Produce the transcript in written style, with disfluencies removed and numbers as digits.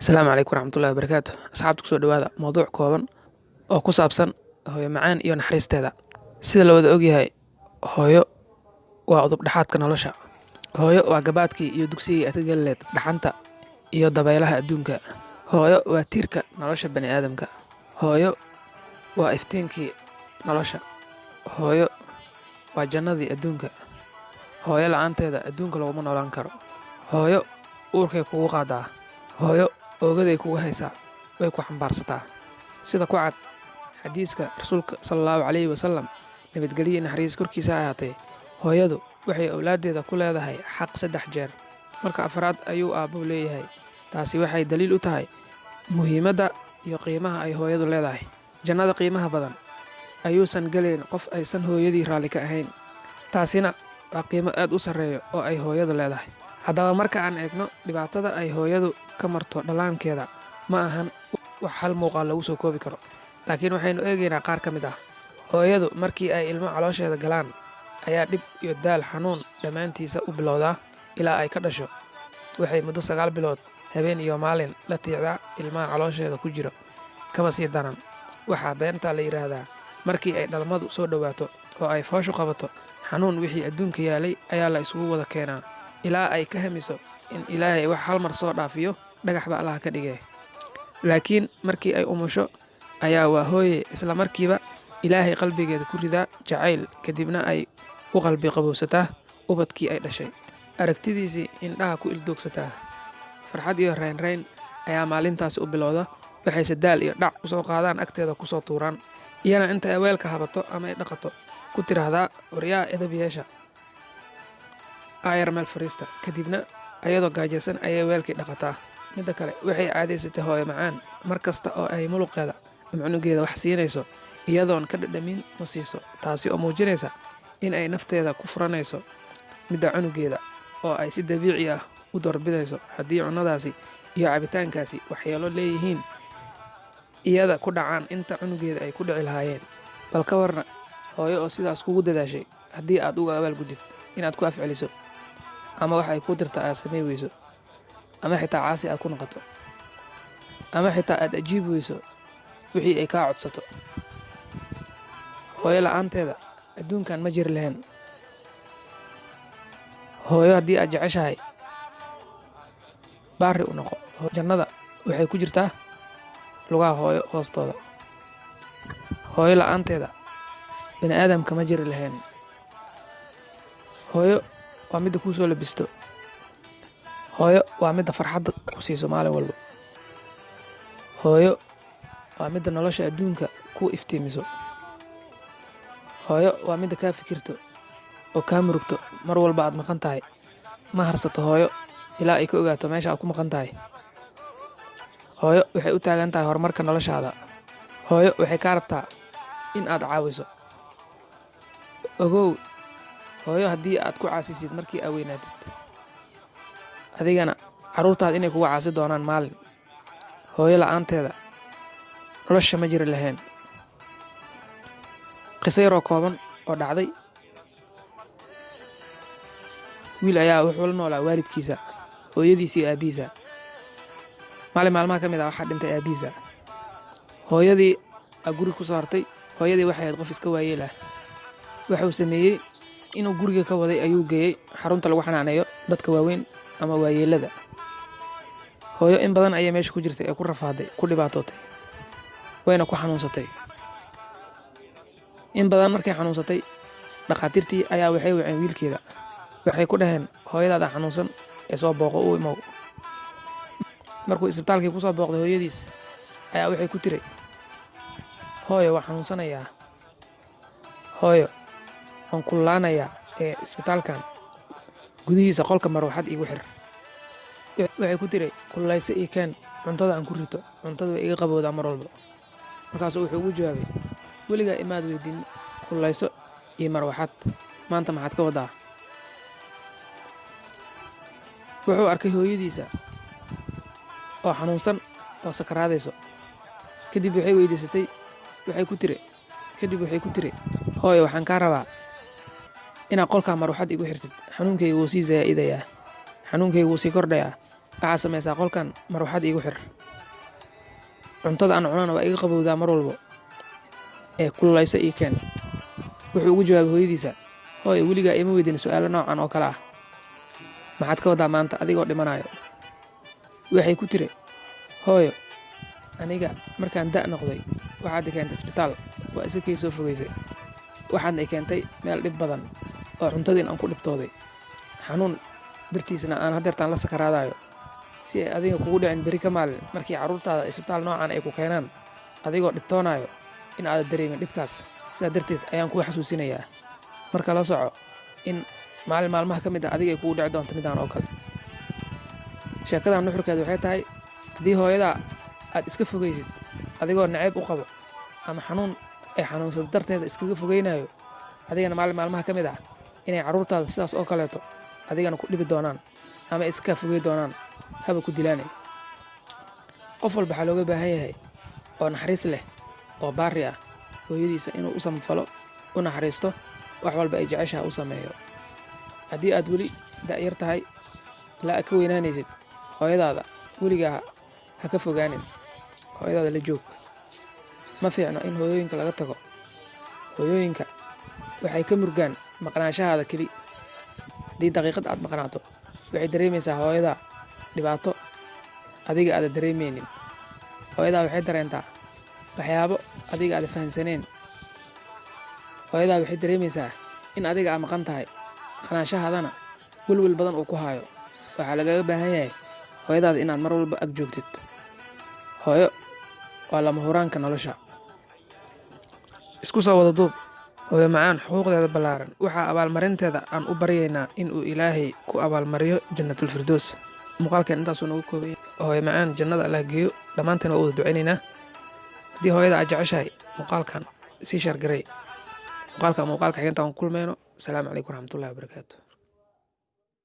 Asalaamu calaykum waraxmatullaahi wabarakaatu. Asxaabta kusoo dhawaada mowduuc kooban oo ku saabsan hooyo macaan iyo naxariisteeda. Sida la wada ogyahay, hooyo waa udub dhexaadka nolosha. Hooyo waa gabaadkii iyo dugsigii aad ka geli lahayd dhaxanta iyo dabaylaha adduunka. Hooyo waa tiirka nolosha bani'aadamka. Hooyo waa iftiinkii nolosha. Hooyo waa jannadii adduunka. Hooyo la'aanteeda adduunka laguma noolaan karo. Hooyo uurkay kugu qaadaa. Hooyo oogaday kugu haysaa, way ku xambaarsataa. Sida ku cad xadiiska rasuulka sallallahu calayhi wasallam, nabadgelyo iyo naxariis korkiisa ha ahaatee, hooyadu waxay awlaaddeeda ku leedahay xaq 3 jeer. Marka afraad ayuu aabbuhu leeyahay. Taasi waxay daliil u tahay muhiimadda iyo qiimaha ay hooyadu leedahay. Jannada qiimaha badan ayuusan gelayn qof aysan hooyadii raalli ka ahayn. Taasina waa qiimo aad u sarreeya oo ay hooyadu leedahay. Haddaba marka aan eegno dhibaatada ay hooyadu ka marto dhallaankeeda, ma ahan wax hal muuqaal lagu soo koobi karo, laakiin waxaynu eegaynaa qaar ka mid ah. Hooyadu markii ay ilmo caloosheeda galaan ayaa dhib iyo daal xanuun dhammaantiisa u bilowdaa ilaa ay ka dhasho. Waxay muddo 9 bilood habeen iyo maalin la tiicdaa ilmaha caloosheeda ku jiro. Kaba sii daran, waxaa beentaa la yidhaahdaa markii ay dhalmadu soo dhowaato oo ay fooshu qabato, xanuun wixii adduunka yaalay ayaa la isugu wada keenaa ilaa ay ka hamiso in Ilaahay wax hal mar soo dhaafiyo, dhagaxba Allah ka dhigee. Laakiin markii ay umusho ayaa waa hooye isla markiiba Ilaahay qalbigeeda ku ridaa jacayl, kadibna ay u qalbi qabowsataa ubadkii ay dhashay. Aragtidiisii indhaha ku ildoogsataa. Farxad iyo raynrayn ayaa maalintaasi u bilowda. Waxayse daal iyo dhac u soo qaadaan agteeda ku soo tuuraan. Iyana inta ay weelka habato ama ay dhaqato ku tiraahdaa waryaa edeb yeesha, aayar meel fariista. Kadibna ayadoo gaajaysan ayay weelkii dhaqataa. Midda kale, waxay caadaysatay hooyo macaan mar kasta oo ay muluqeeda ama cunugeeda wax siinayso iyadoon ka dhadhamin ma siiso. Taasi oo muujinaysa in ay nafteeda ku furanayso midda cunugeeda oo ay si dabiici ah u doorbidayso. Haddii cunnadaasi iyo cabitaankaasi waxyeello leeyihiin iyada ku dhacaan inta cunugeeda ay ku dhici lahaayeen. Bal ka warna hooyo oo sidaas kugu dadaashay, haddii aad uga abaalgudid inaad ku afceliso ama wax ay ku dirta aad samay weyso, ama xitaa caasi aad ku noqoto, ama xitaa aad ajiib weyso wixii ay kaa codsato. Hooyo la'aanteeda adduunkan ma jiri lahayn. Hooyo haddii aad jeceshahay, baari u noqo. Jannada waxay ku jirtaa lugaha hooyo hoostooda. Hooyo la'aanteeda bini'aadamka ma jiri lahayn. Hooyo waa midda kuu soo labisto. Hooyo waa midda farxadda ku siiso maalin walba. Hooyo waa midda nolosha adduunka ku iftiimiso. Hooyo waa midda kaa fikirto oo kaa murugto mar walba aad maqan tahay. Ma harsato hooyo ilaa ay ka ogaato meesha aad ku maqan tahay. Hooyo waxay u taagan tahay horumarka noloshaada. Hooyo waxay kaa rabtaa in aad caawiso. Ogow, hooyo haddii aad ku caasisid markii aad weynaatid, adigana carruurtaada inay kugu caasi doonaan maalin. Hooyo la'aanteeda nolosha ma jiri lahayn. Qiso yaroo kooban oo dhacday. Wiil ayaa wuxuu la noolaa waalidkiisa, hooyadiisa iyo aabbihiisa. Maalin maalmaha ka mid ah waxaa dhintay aabbihiisa. Hooyadii aa guriga ku soo hartay. Hooyadii waxay ahayd qof iska waayeel ah. Wuxuu sameeyey inuu guriga ka waday ayuu geeyey xarunta lagu xanaaneeyo dadka waaweyn ama waayeelada. Hooyo in badan ayay meesha ku jirtay ee ku rafaaday, ku dhibaatootay, wayna ku xanuunsatay. In badan markay xanuunsatay, dhaqaatiirtii ayaa waxay waceen wiilkeeda. Waxay ku dhaheen hooyadaada xanuunsan ee soo booqo u imow. Markuu isbitaalkii ku soo booqday hooyadiis ayaa waxay ku tiri, hooyo waa xanuunsanayaa. Hooyo waan kullaanayaa ee isbitaalkan gudihiisa qolka marwaxad iigu xir. Waxay ku tiri kullayso ii keen cuntada aan ku rito. Cuntada way iga qabowdaa mar walba. Markaasuu wuxuu ugu jawaabay, weligaa imaad weydiin kullayso iyo marwaxad, maanta maxaad ka wadaa? Wuxuu arkay hooyadiisa oo xanuunsan oo sakaraadayso. Kadib waxay ku tiri hooyo waxaan kaa rabaa inaad qolkaa marwaxad igu xirtid. Xanuunkayga wuu sii zaa'idayaa. Xanuunkayga wuu sii kordhayaa. waxaa samaysaa qolkan marwaxad iigu xir. Cuntada aan cunana waa iga qabowdaa mar walbo ee kululaysa ii keen. Wuxuu ugu jawaabay hooyadiisa, hooyo weligaa ima weydiin su'aalo noocan oo kale ah. Maxaad ka wadaa maanta adigoo dhimanayo? Waxay ku tiri, hooyo aniga markaan da' noqday waxaad i keentay isbitaal, waa iska kay soo fogeysay. Waxaadna i keentay meel dhib badan oo cuntadiin aan ku dhibtooday. Xanuun dartiisna aan hadeertaan la sakaraadayo. Si ay adiga kugu dhicin beri ka maalin markii carruurtaada isbitaal noocan ay ku keenaan adigoo dhibtoonayo in aad dareemin dhibkaas. Sidaa darteed ayaan kuu xasuusinayaa. Marka la soco in maalin maalmaha ka mid ah adiga ay kugu dhici doonto midaan oo kale. Sheekadan nuxurkeedu waxay tahay haddii hooyadaa aad iska fogeysid adigoo nacayb u qabo ama xanuun ay xanuunsado darteeda iskaga fogeynayo, adigana maalin maalmaha ka mid ah inay carruurtaada sidaas oo kaleeto adigana ku dhibi doonaan ama iska fogey doonaan haba ku dilaanay. Qof walba waxaa looga baahan yahay oo naxariis leh oo baari ah hooyadiisa inuu u samafalo, u naxariisto, wax walba ay jeceshaha u sameeyo. Haddii aad weli da'yar tahay ilaa aad ka weynaanaysid, hooyadaada weligaa ha ka fogaanin. Hooyadaada la joog. Ma fiicno in hooyooyinka laga tago. Hooyooyinka waxay ka murgaan maqnaanshahaada keli. Haddii daqiiqad aad maqnaato waxay dareemaysaa hooyadaa dhibaato adiga aad dareemeynin. Hooyadaa waxay dareentaa waxyaabo adiga aad fahansaneen. Hooyadaa waxay dareemaysaa in adiga aad maqan tahay, maqnaanshahaadana welwel badan uu ku hayo. Waxaa lagaga baahan yahay hooyadaada inaad mar walba ag joogtid. Hooyo waa lama huraanka nolosha. Isku soo wada duub, hooyo macaan xuquuqdeeda ballaaran waxaa abaalmarinteeda aan u baryaynaa in uu Ilaahay ku abaalmariyo Jannatul Firdaws. Muuqaalkan intaasuu nagu koobay. Hooyo macaan jannada Allah geeyo. Dhammaanteen waa u wada ducaynaynaa. Haddii hooyada aad jeceshahay muuqaalkan sii share gareey. Muuqaalka xigeentaan ku kulmayno. Asalaamu calaykum waraxmatullaahi wabarakaatuh.